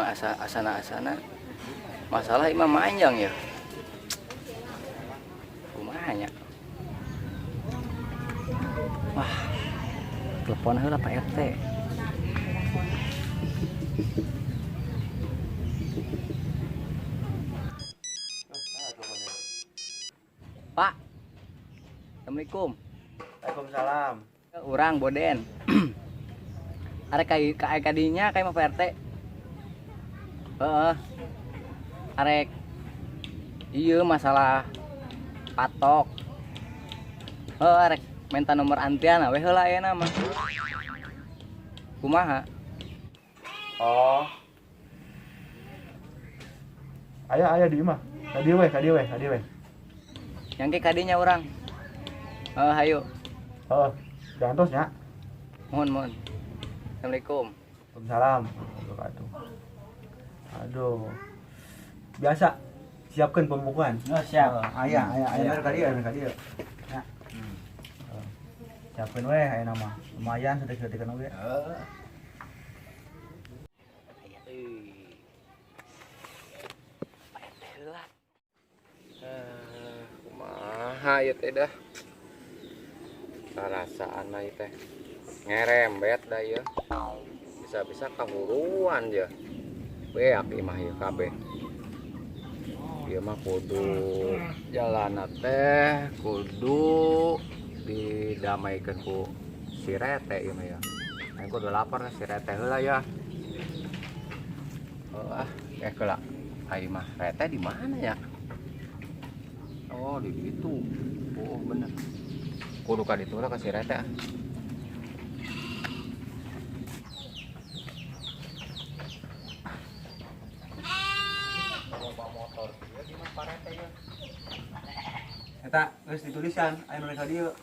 mah asana masalah imah manjang ya kumanya. Wah, telepon heula Pak RT. Pak, assalamualaikum. Waalaikumsalam. Urang Boden. Arek ka kadinya kayak mah Pak RT. Heeh. Arek ieu masalah patok. Arek minta nomor antian we heula ayeuna mah. Kumaha? Oh. Aya di imah. Kadi we. Yang ke kadinya urang. Hayu. Oh, gantos nya. Mohon. Assalamualaikum. Waalaikumsalam. Aduh. Biasa siapkan pembukuan. Oh, siap. Aya kadi ya. Ya. Siapkeun we aya nama. Lumayan sedetik-sedikna we. Kumaha ieu teh dah. Rasaan ieu teh ngerembet dah ieu. Bisa-bisa kahuruan je. Beak imah ieu kabeh. Ieu mah kudu jalanna teh kudu didamaikeun ku si Rete ieu mah ya. Aing kudu lapor ka si Rete heula ya. Keula. Ai mah Rete di mana ya? Oh, di situ. Oh, bener. Kudu ka ditu lah ka si Rete. Bawa motor. Ieu di mana Pak Rete ya? Eta geus ditulisan aya nu ka dieu.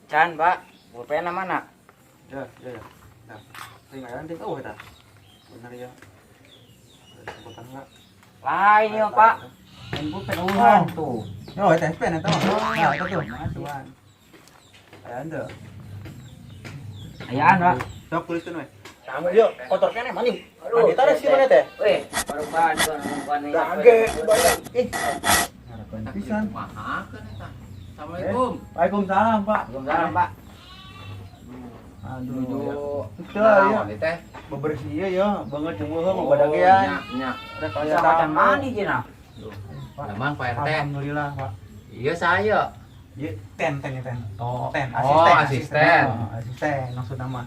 Can, Pak. Pulpen mana? Ya. Nah, teuing aya teh eta. Bener ya. Sebutan enggak? Lain ya, Pak. Main pulpen ulang tuh. Oh, eta pen eta mah. Nah, eta tuh. Masukan. Aya anda. Ayaan, Pak. Sok tuliskeun we. Kamu yuk, kotor kene maning. Aduh, tara sih mana teh? Weh, barusan Dage, banyak. Pisan. Kumahakeun eta? Assalamualaikum. Waalaikumsalam, Pak. Waalaikumsalam, Pak. Aduh. Teu Naon ya. ieu teh? Bebersih ieu ya, banget jeung mau badagean. Nya. Rek Bisa macam mana cenah? Memang Pak RT. Alhamdulillah, Pak. Iya saya. Ieu ten. Oh, Ten, asisten. Asisten maksudna mah.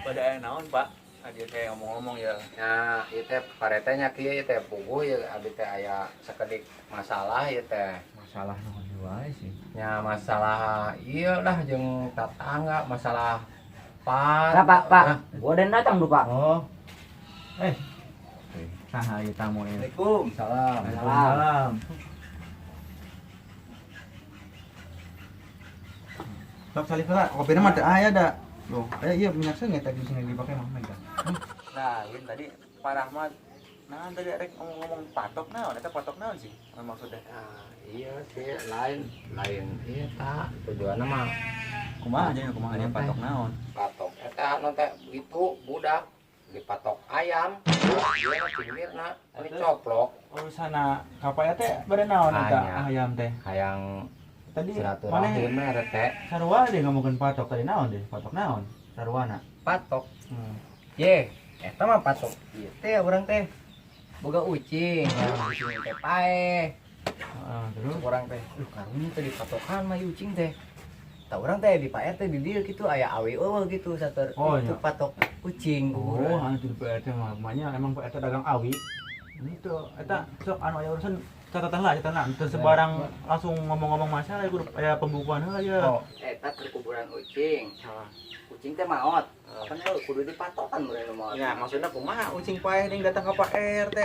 Pada aya naon, Pak? Adi teh ngomong-ngomong ya. Ya, ieu teh Pak RT nya kieu ieu teh puguh ieu abi teh aya sakedik masalah ieu teh. Masalah naon wae sih. Ya masalah ieu lah jeung tatangga, masalah Pak. Pak. Boden datang tuh, Pak. Oh. Saha ieu tamu ieu? Waalaikumsalam. Waalaikumsalam. Sok salih heula, kopina mah teu aya da. Loh, iya minyak sengit tadi sini dipakai mah mega. Nah, ini tadi Pak Rahmat nah tadi rek ngomong patok naon eta patok naon sih maksudnya? Nah, iya sih lain ieu tah tujuanna mah Kumaha aja patok naon? patok eta anu teh gitu budak dipatok ayam. Ieu mah pinggirna ini coplok Urusana kapaya teh bade naon eta Anya. ayam teh? hayang Tadi silaturahim mana Rete. sarua deh ngomongkeun patok tadi naon deh? Patok naon? Sarwana. Patok. Hmm. Ye, eta mah patok. Ieu teh urang teh boga ucing, ucing teh pae. Terus Urang teh, karunya teh dipatokan mah ieu ucing teh. Tah urang teh di Pak RT di dieu kitu aya awi eueuh gitu sater Oh, itu iya. patok ucing. anu di PRT mah namanya emang PRT dagang awi. Itu eta sok anu aya urusan catatan lah teu sebarang langsung ngomong-ngomong masalah ya kudu aya pembukuan heula ya. Oh, eta perkuburan ucing. Kucing teh maot. Apa nih kudu dipatokan mulai maot. Ya, maksudnya kumaha ucing paeh ning datang ka Pak RT.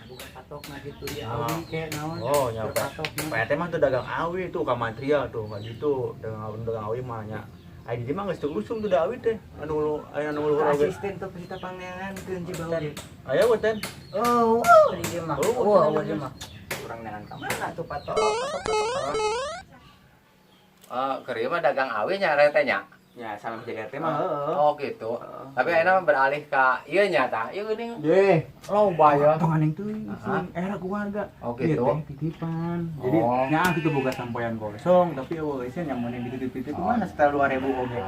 Bukan patokna gitu ya. Ah. Awi kayak naon. Oh, nya patokna. PRT mah tuh dagang awi tuh ka Mantria tuh, ka ditu dagang awi mah nya. Ai di mah geus teu usum tuh da awi teh. Anu aya anu luhur oge. Asisten tuh kita pangeran keun Cibawu. Aya weten. Oh, di dieu mah. Oh, Oh, dieu mah. Kurang dengan ka mana tuh patok. Keur ieu mah dagang awi nya Rete nya. Ya salam jaga RT mah heeh. Oh gitu. Tapi enak beralih ke ieu nya tah. Ieu geuning Deh, loba ya. tong aneh teuing Heeh. era keluarga. Oh Ieu gitu. teh titipan. Jadi Oh. nya kitu boga sampoyan kosong, tapi eueuh isian yang mun dititip-titip mana setel 2000 oge.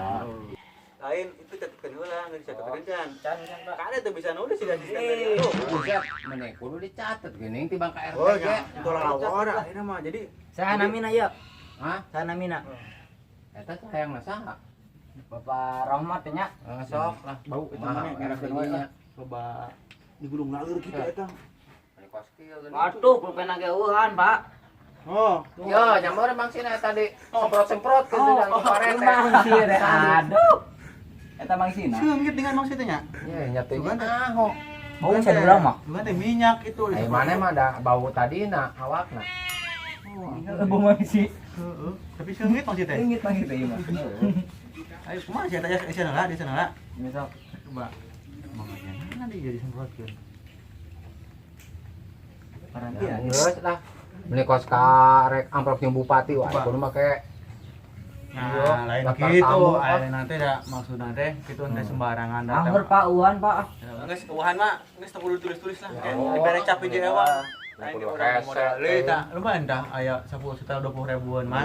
Lain itu catatkeun heula, geus dicatatkeun can. Can Pak. Kada teu bisa nulis siga sistem tadi. Buset, meneh kudu dicatet geuning ti bangka RT Oh, ge. nya itu lawara akhirnya mah. Jadi Saha namina ya? Hah? Saha namina? Eta teh hayang saha? Bapak Rahmat nya. Sok lah. bau eta Kumaha mah era RT wae nya. lah. Loba di gulung laeur kitu eta. Ari kos kieu geuning. Waduh, pulpen ge eueuhan, Pak. Oh, Yo, nyamor mangsina tadi semprot-semprot ke Oh, jeung parete. mangsi re. Aduh. Eta mangsina. seungit dengan maksudnya nya. Ya, nyatu naho. Mau bisa diulang mah? Bukan teh minyak itu. Ai mana mah da bau tadina awakna. Bau mangsi. Heeh. Tapi seungit maksudnya. Ingit mah gitu ieu mah. Ayo kumaha sih eta ya sana lah, di sana lah. Misal Coba. Manganya nanti jadi semprotkeun. Paranti Ya, ya. geus lah. Beli kos ka rek amplop jeung bupati wah Coba. kudu make Nah, lain daftar gitu. tamu, Aya nanti da maksudna teh kitu teh sembarangan datang. anggur Pak Uhan, Pak. Geus uhan mah geus teu kudu tulis-tulis lah. Ya, Kayak dibere cap di ewang. Lain kudu orang hese, modal teh. tah. Lumayan dah aya 10 juta 20 ribuan mah.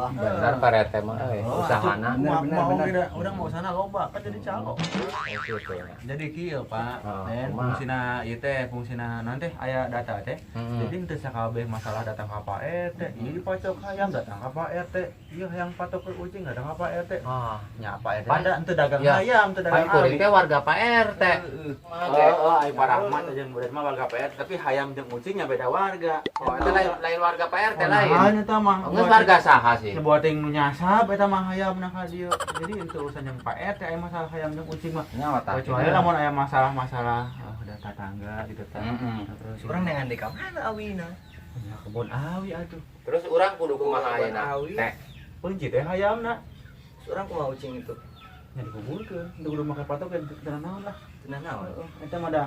bener parete mah usahana. Bener. Urang mau sana loba kan jadi calo. Gitu. Jadi kieu Pak, Oh, dan kumaha? fungsina ieu teh fungsina naon teh aya data teh. Hmm. Jadi teu sakabeh masalah datang ka Pak RT, ieu patok hayam datang ka Pak RT, ieu hayang patok ke ucing datang ka Pak RT. Ah, Nya Pak RT pada teu dagang Ya. hayam, teu dagang Pak kuring awi. teh warga Pak RT. Oh, ai Pak Rahmat aja murid mah warga Pak RT, tapi hayam jeung ucing nya beda warga. Oh, itu lain warga Pak RT Oh, lain. nah, eta mah. Enggak warga saha sih? Sebuah ting nu nyasab eta mah hayamna ka dieu. Jadi itu urusan yang Pak RT aya masalah hayam jeung ucing mah. Nyawa tah. Kecuali lamun aya masalah-masalah data tangga gitu tah. Terus Urang dengan di mana awina? ya kebun awi atuh. Terus urang kudu kumaha ayeuna? Awi. Teh. Peunci teh hayamna. Urang kumaha ucing itu? Nya dikuburkeun, teu kudu make patokan teu naon lah. Cenah naon? Eta mah da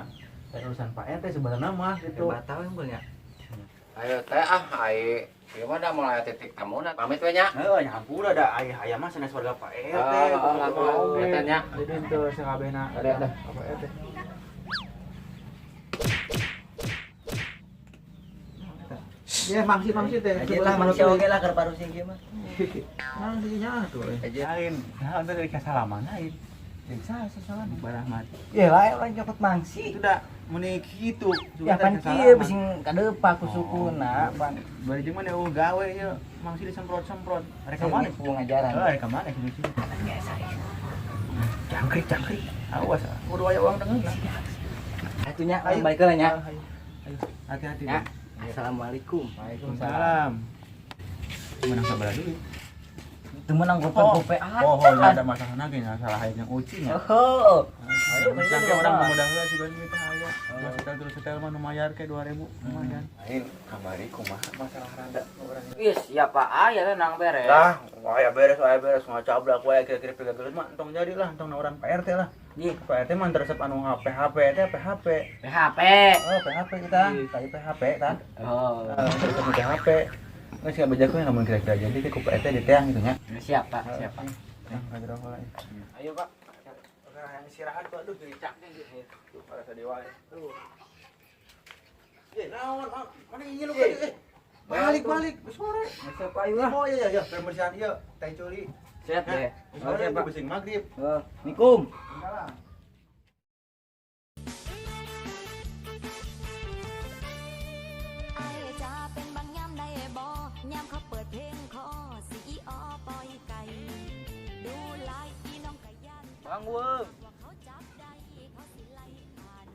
urusan Pak RT sebenarnya mah gitu. Batal embulnya. Ayo teh ai. Ieu mah da mulai titik temuna. Pamit we nya. Heuh nya hampura da aya hayam mah sanes warga Pak RT. Eta nya. Jadi teu sakabehna Ada. Pak RT. Ya mangsi teh. Aja lah manusia oge lah keur parusing kieu mah. Mangsinya tuh. Aja. Lain. Nah, untuk dari kasalaman lain. Bisa sesalan barahmat. Ya lah nyokot mangsi. Itu dah meni kitu. Ya pan kieu bising kadepa ku sukuna, Pan. Bari jeung mana gawe ieu mangsi disemprot-semprot. Reka mana? Ku ngajaran. Reka mana sini sini. Jangkrik. Awas, kudu aya uang dengan. Atunya baik lah nya. Ayo. Hati-hati. Ya. Assalamualaikum. Waalaikumsalam. Menang sabar dulu. Itu menang gope-gope ah. Oh, ada masalah lagi salah yang ucing ya. Oh. Ayo, sampai orang mudah heula juga kita aya. Terus setel mah nu mayar ke 2000 lumayan. Lain kamari kumaha masalah randa urang. Iya, siapa aya nang beres. Lah, aya beres ngacablak wae kira-kira pigageus mah entong jadi lah, entong orang Pak RT lah. Di Pak RT mah resep anu HP teh PHP. PHP. Oh, PHP kita, tadi PHP kan. Oh. Resep PHP. Geus ka bejakeun namun kira-kira jadi ke Pak RT di teang gitu nya. Siap, Pak. Siap, Pak. Nah, kagak lah. Ayo, Pak. Yang istirahat tuh aduh gericaknya gitu. Tuh para sadewa. Tuh. Naon? Mana ieu lu tadi? Balik sore. Siap, Pak. Ayo lah. Oh iya pembersihan ieu teh curi. Siap deh. Sore Pak bising magrib. Assalamualaikum. Salam. ไอจะเป็นบางยามได้บ่ยามเขาเปิดเพลงคอสีอ้อปล่อยไก่ ดูหลายพี่น้องไก่ย่าน Bang Weng. ว่าเขาจับได้เขาสิไล่ผ่าน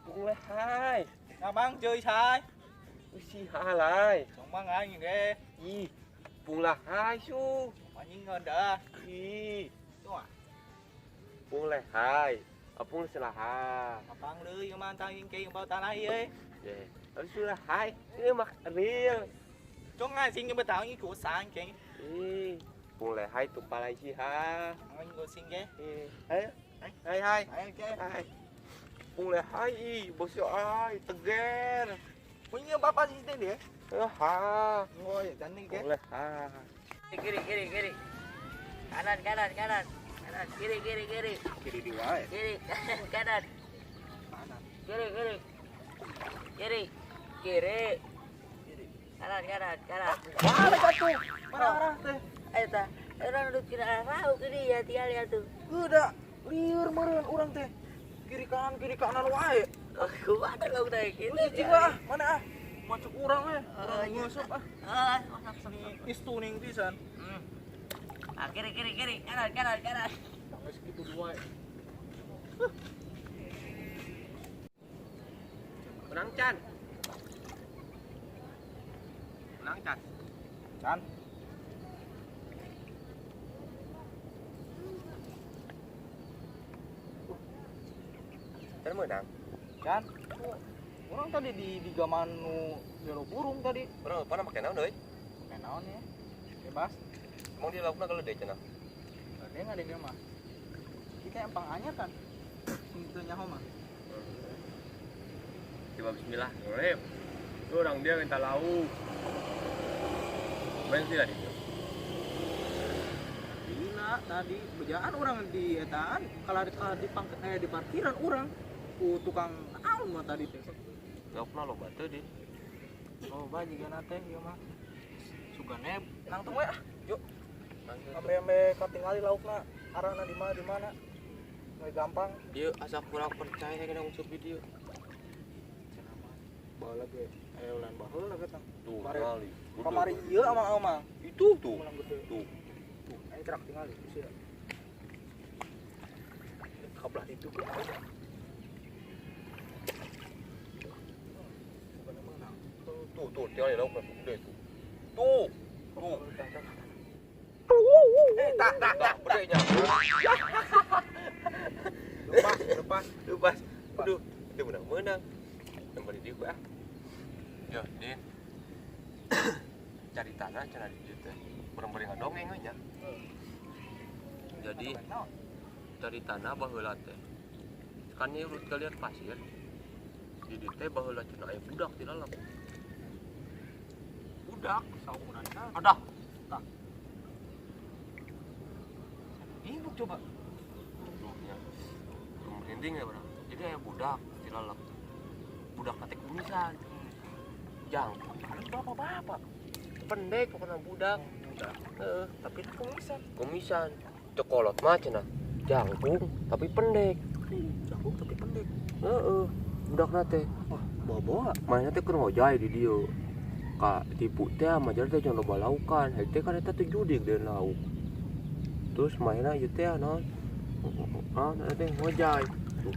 Cũng là hai. Nào bang chơi sai. Si ha lại. Xong bang ai nhìn ghê. Ih, cũng là hai su. Mà nhìn ngon đỡ. Ih, Đúng à? cũng là hai. Cũng là ha. Mà bang lưới mà tao nhìn kia bao tao lấy ấy. Yeah. Tapi su là hai. Ini mak riêng. Cho ngay xin cho bây tao như của sáng kia. Ih, cũng là hai tụ palai si ha. Anh có xin ghê. Ih, hai hai. Đấy ok. Hai. Cũng là hai. Ih, bố siêu ai. Tegar. Punya bapak sini dia. Ha. Ngồi đánh đi Cũng ghê. là ha. Kiri, kiri, kiri. Kanan, kanan, kanan. Kanan, kiri, kiri, kiri. Kiri di wae. Kiri, kanan. Kiri, kiri. Kiri. Kiri. Kanan, kanan, kanan. Mana satu? Mana arah teh? Ayo ta. Orang duduk kira arah kiri ya tinggal ya tuh. Udah liur meureun urang teh. Kiri kanan wae. Oh, kuat kalau teh gitu. Jiwa mana ah? Macuk urang we. Urang ngeusup ah. Masak Ni istuning pisan. Kiri, kiri, kiri. Kanan, kanan, kanan. Geus kitu dua. Menang Chan. Menang Chan. Can. Chan menang. Can. Urang tadi di gaman nu jero burung tadi. Bro, pana make naon deui? Kayak naon ya? Bebas. Emang dia laukna kalau deui cenah. Dia nggak ada dia mah. Kita empang anyar kan. Itu nyaho mah. Coba bismillah. Rep. Tuh orang dia minta lauk. Main sih tadi. Gila tadi bejaan orang di etaan kalau di pangkat di parkiran orang ku tukang naon mah tadi teh. Laukna lo batu di. Oh bajigan teh ieu mah. Sugane nang teu we ah. Yuk. Ambe katingali laukna arahna di mana? Nggak gampang. Dia asa kurang percaya kena unsur video. Baheula ge aya ulan baheula geutang. Tuh, Kamari- kali. Kamari ieu amang-amang. Itu tuh. Menang gede. Tuh. Tuh, aing gerak tingali sia. Kablah itu ke. Tuh, tinggal di laukna gede tuh. Tuh. Tak, bedanya. Lepas. Aduh, dia menang. Kembali di gua. Yo, Din. Cari tanah cenah di dieu teh. Bareng-bareng ngadongeng we nya. Jadi cari tanah baheula teh. Kan ieu urut kalian pasir. Di dieu teh baheula cenah aya budak di dalam. Budak Saukuran kan. ada. Ibuk coba. Duhnya. Merinding ya, Bro. Jadi aya budak di dalam. Budak teh kumisan. Jang, Bapak-bapak. pendek pokoknya budak. Tapi kumisan. Kumisan. Cokolot mah cenah. Jangkung tapi pendek. Jangkung tapi pendek. Budakna teh. Wah, bawa-bawa. Mainnya teh keur ngojay di dieu. Ka tipu teh majar teh jangan loba laukan. Hek teh kan eta teh judig deun lauk. Terus mainnya ieu teh naon? Nah, teh ngojay. Tuh.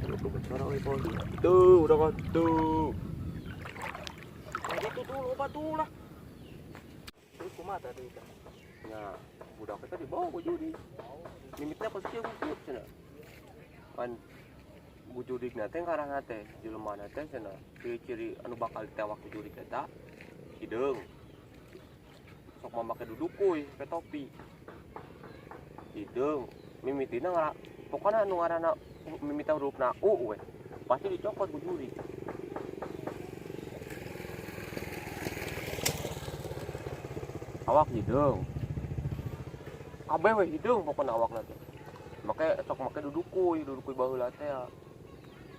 Lu bicara we pon. Tuh, udah kan tuh. Itu tuh lupa tuh lah. Terus kumaha tadi kan. Nah, budak teh dibawa ku judi. Limitnya pasti gugut cenah. Kan bu judigna teh ngaranna teh jelema teh cenah. Ciri-ciri anu bakal ditewak ku judig eta hideung. Sok mamake duduk kuy, pakai topi. Hideung, mimitina pokoknya anu ngaranna mimita hurufna U we. Pasti dicokot ku judig. Awak hideung. Kabeh we hideung pokona awakna teh. Make sok make duduk kuy baheula teh.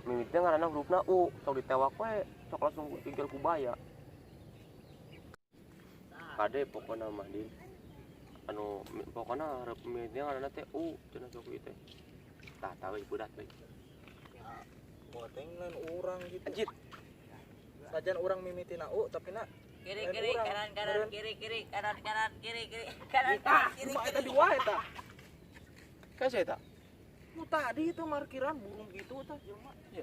Mimitnya ngaranna hurufna U, sok ditewak we, sok langsung tinggal ku baya. Kade pokona mah Din. Anu pokona hareup mimitnya ngaranna teh U, cenah sok ieu teh. Tah we budak we. Ya, buat lain orang gitu. Anjir. Sajan orang mimitina tapi nak Kiri, lain kiri, urang. kanan, kanan, Meureun. kiri, kiri, kanan, kanan, kiri, kiri, kanan, Tah, kiri, cuma kiri. eta di wae tah. Kan saya tak. Nu tadi itu parkiran burung gitu tah jelema. Ya.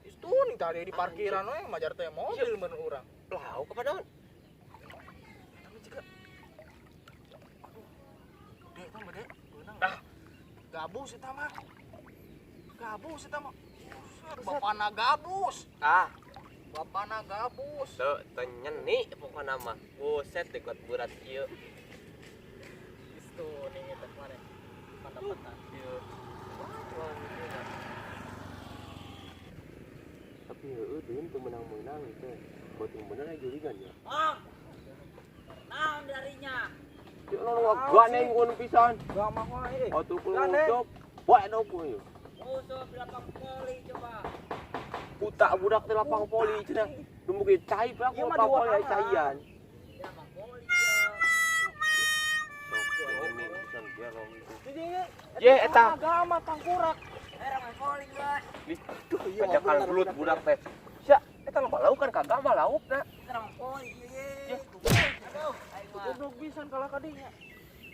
Itu nih tadi di parkiran we majar teh mobil mun urang. Lau kepada Tapi jika gede tah gede, beunang. Gabus eta mah. Buset, bapana gabus. Bapana gabus. Tuh, nyeni pokona mah. Buset dekot berat ieu. Itu nih eta kemarin. Pendapatan. Tapi heueuh Din teu menang-menang teh. Beuting bener aya juligan ya. Naon darinya? gua neng gua pisan. Gama wae. Waktu keluar wae do poe. Usop lapang poli coba. Buta budak teh lapang poli cenah. Dumbu ge cai pa Ieu ko mah lapang dua poli hal. caian. Lapang poli ya. Ye eta. Gama tangkurak. Lapang poli gua. Kajakan belut budak teh. Sia, eta loba lauk kan kagak mah laukna. Lapang poli ye. Aduh, aing mah. Goblok pisan kalah kadinya.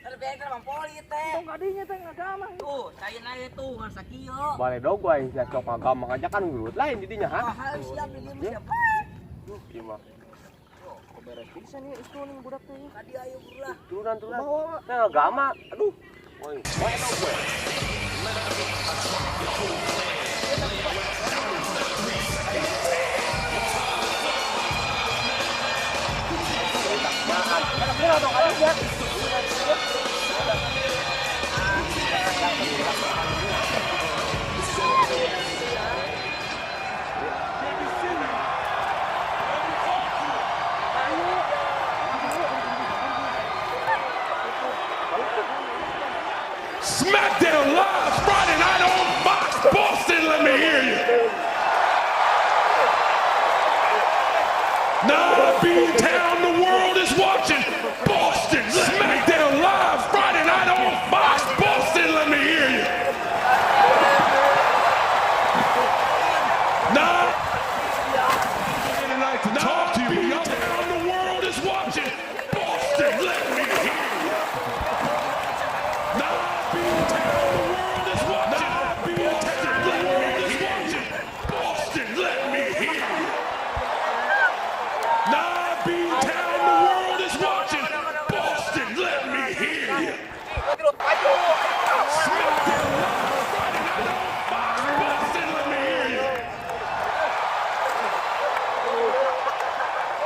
Lebih lapang poli teh. Tong kadinya teh ngagama. Tuh, saya nanya tuh ngan sakio. Bale dog gua yang sia cok agama aja kan belut lain di dinya ha. Mahal siap ini siapa? Ieu mah Beres pisan ieu istuning budak teh. Tadi ayo ulah. turunan. Nah agama. Aduh. Woi, wae dog gue. SmackDown Live Friday night on Fox Boston, let me hear you. Now B-Town, the world is watching. Boston, SmackDown Live Friday night on Fox Boston, let me hear you. Now, I'd like to talk to you. B-Town, the world is watching. Boston, let me hear you. Now, B-Town, the world is watching. Now, B-Town, the world is watching. Boston, let me hear you. Now, B-Town, the world is watching. Boston, let me hear you. SmackDown Live Friday night on Fox. Boston, let me hear you.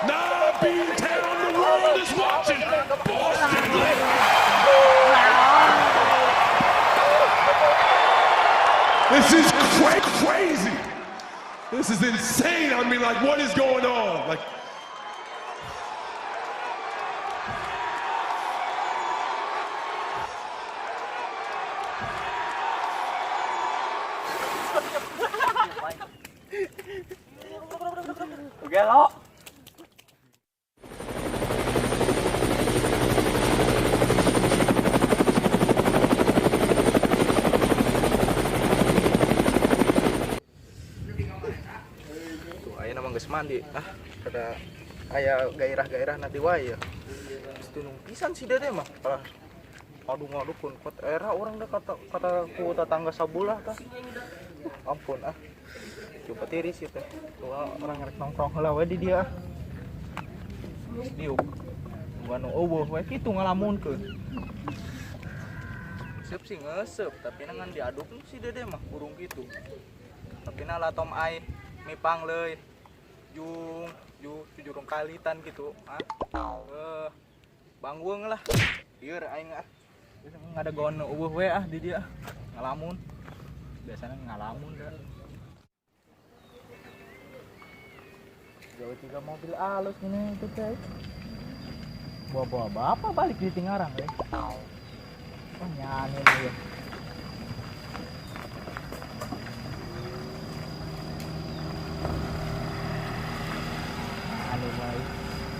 Now, B-Town, the world is watching. Boston, let me. This is crazy. This is insane. I mean, like, what is going on? Like, Oke lo. Aya nama geus mandi. Kada aya gairah-gairah nanti wae ya. Tunung pisan si Dede mah. Aduh ngadukun kot era orang dah kata ku tetangga sabulah tah. Ampun coba tiris ya teh. Tuh orang rek nongkrong heula we di dia. Diuk. Anu eueuh we kitu ngalamunkeun. Seup sih ngeuseup, tapi nangan diaduk si Dede mah burung gitu. Tapi na latom ai mipang leuy. Jujurung kalitan gitu. Bangweung lah. Ieu aing ngada gaon eueuh we di dia. Ngalamun. Biasanya ngalamun dah. Jauh 3 mobil alus ini itu teh. Bawa bapak balik di Tingarang deh. Oh nyanyi ya. Anu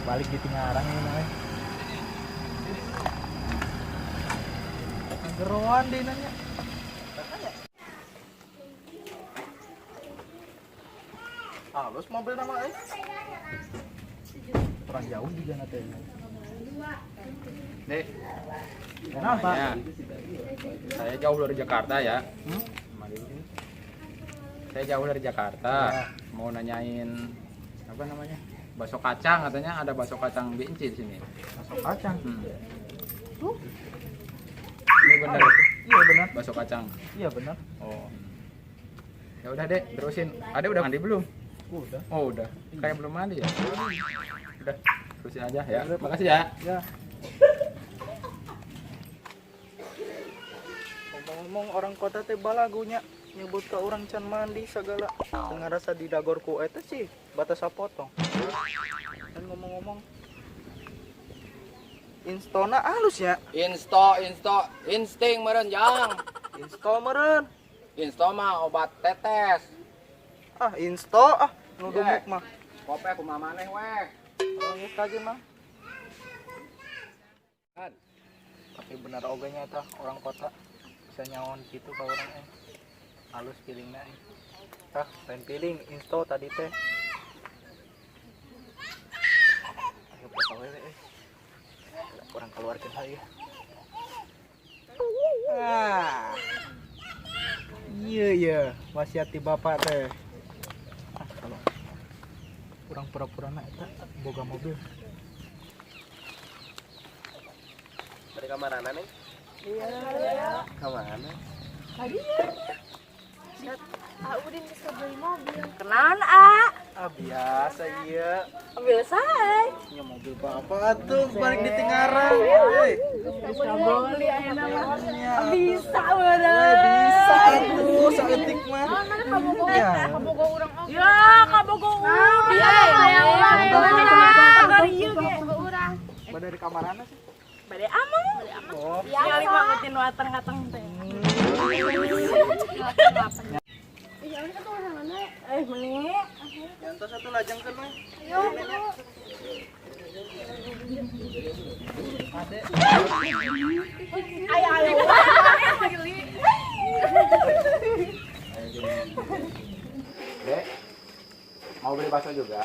balik di Tingarang ini mah. Geroan deh nanya. Halus mobil nama orang jauh juga nanti. Dek, Kenapa? namanya, saya jauh dari Jakarta ya. Saya jauh dari Jakarta. Mau nanyain apa namanya? Bakso kacang katanya ada bakso kacang Binci di sini. Masuk kacang. Tuh. Ini benar. Iya benar. Bakso kacang. Iya benar. Oh. Ya udah Dek, terusin. Ada udah mandi belum? Udah. Oh, udah. Kayak belum mandi ya? Udah, terusin aja ya. Makasih ya. Ya. Ngomong-ngomong orang kota teh balagunya nyebut ke orang can mandi segala. Tengah rasa di dagorku eta sih batas potong. Dan ngomong-ngomong Instona halus ya. Insting meren jang. Insto meren. Insto mah obat tetes. Insto nu dumuk mah. Kope kumaha maneh weh. Geus kajeun mah. Tapi bener ogenya tah orang kota bisa nyaon gitu ka urang halus pilingna tah lain piling insto tadi teh ayo pokoknya kurang keluarkan saya iya wasiati bapak teh kalau kurang pura-pura na eta boga mobil Dari kamarana nih? iya Kamana? Udin bisa beli mobil. Kenaon, biasa iya Mobil sae. ya mobil bapak tuh balik di Tingarang Bisa beli ayeuna mah. Iya, Bisa bener. bisa tuh saeutik mah ya Kabogo urang oke. Ya, kabogo urang. Iya, hayang urang. Dari ieu ge. Urang. dari kamarana sih Bade amang. oh Ya lima ngetin wateng-wateng teh. Iya, ini kan tuh sana. Meni. Yantos satu lajang kan mah Ayo. Dek, mau beli bakso juga?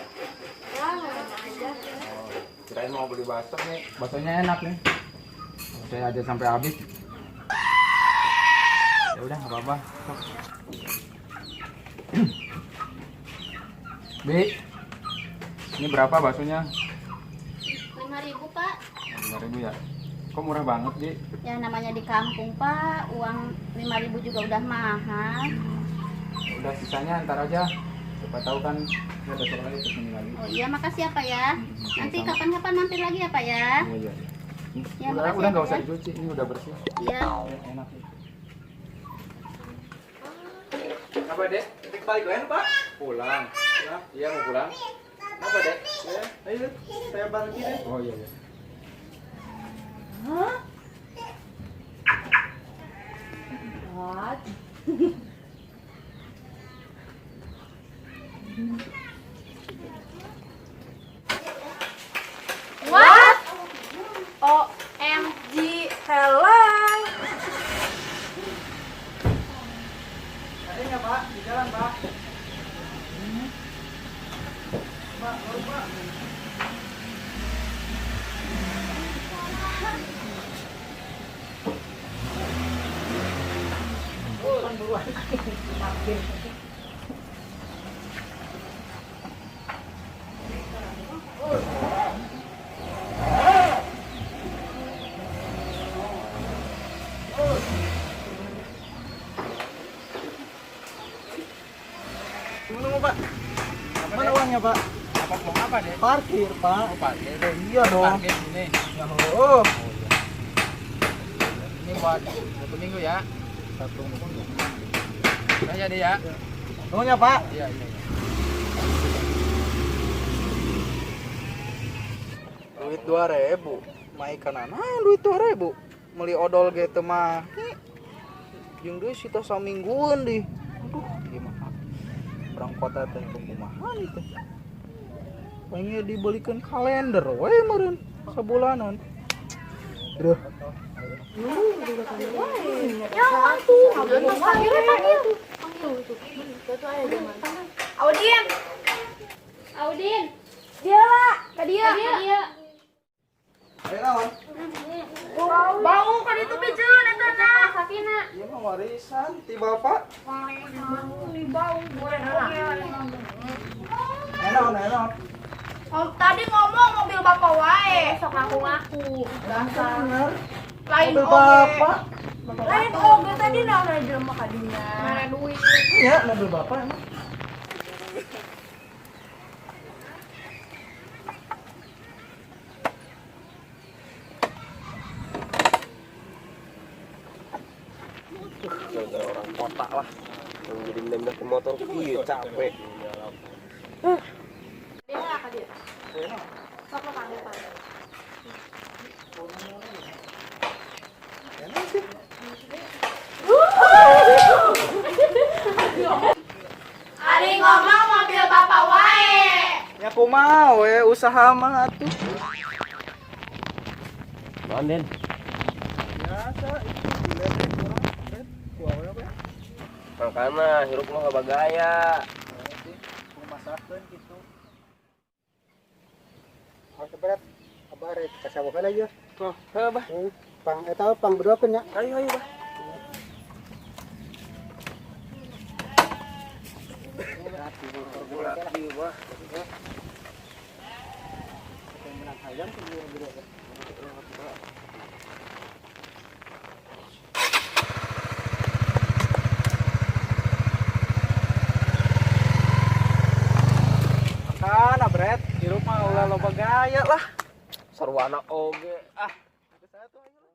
Kirain mau beli bakso nih. Baksonya enak nih. Saya aja sampai habis. Ya udah, nggak apa-apa. Sok. Bi, ini berapa baksonya? 5.000, Pak. 5.000 ya? Kok murah banget, Bi? Ya namanya di kampung, Pak. Uang 5.000 juga udah mahal. Ya udah, sisanya ntar aja. Siapa tahu kan saya besok lagi kesini lagi. Oh iya, makasih ya, Pak ya. Nanti sama. kapan-kapan mampir lagi ya, Pak ya. Iya, iya. Ya, Udah makasih nggak ya, usah Pak, ya. dicuci, ini udah bersih. Iya. Enak nih. apa dek balik lain pak Pulang. Iya, mau pulang. apa dek ya ayo saya bantu deh Oh iya, iya. What? OMG, hello. adanya pak di jalan pak pak baru pak Tunggu pak mana uangnya pak Mau apa deh? parkir pak Parkir. iya dong Parkir ini. ya oh Ini buat 1 minggu ya. 1 minggu. Udah jadi ya. tunggunya pak Iya, iya. duit 2.000 mai kanan duit 2.000 beli odol gitu mah jeung duit sita samingguan di aduh gimana orang kota teh kumaha itu pengen dibelikan kalender we meureun sabulanan Duh. Ya, atuh. Panggil. Audin. Audin. Dia lah. Kadia. Ayo naon? Bau kan itu pijeun eta na. Sakina. Ieu mah warisan ti bapak. Enak. Tadi ngomong mobil bapak wae. Sok ngaku-ngaku. Bener. Lain Mobil oge. bapak. Lain oge tadi naon aja jelema kadinya. Mana duit? Iya, mobil bapak emang. Orang kota lah. Yang jadi nembak ke motor iya capek. Dia lah Kadia. Sok lo panggil Pak. usaha mah atuh. Naon Den? Biasa itu dilihat orang bet kuah apa ya? Makana hirup lo bagaya. Masakeun gitu. Oke berat, kabar kasawakan aja. Tuh, heuh bah. Pang eta pang bedokeun nya. Ayo bah. Makana Bret, hirup mah ulah loba gaya lah. Sarwana oge. Ah, geus atuh ayo.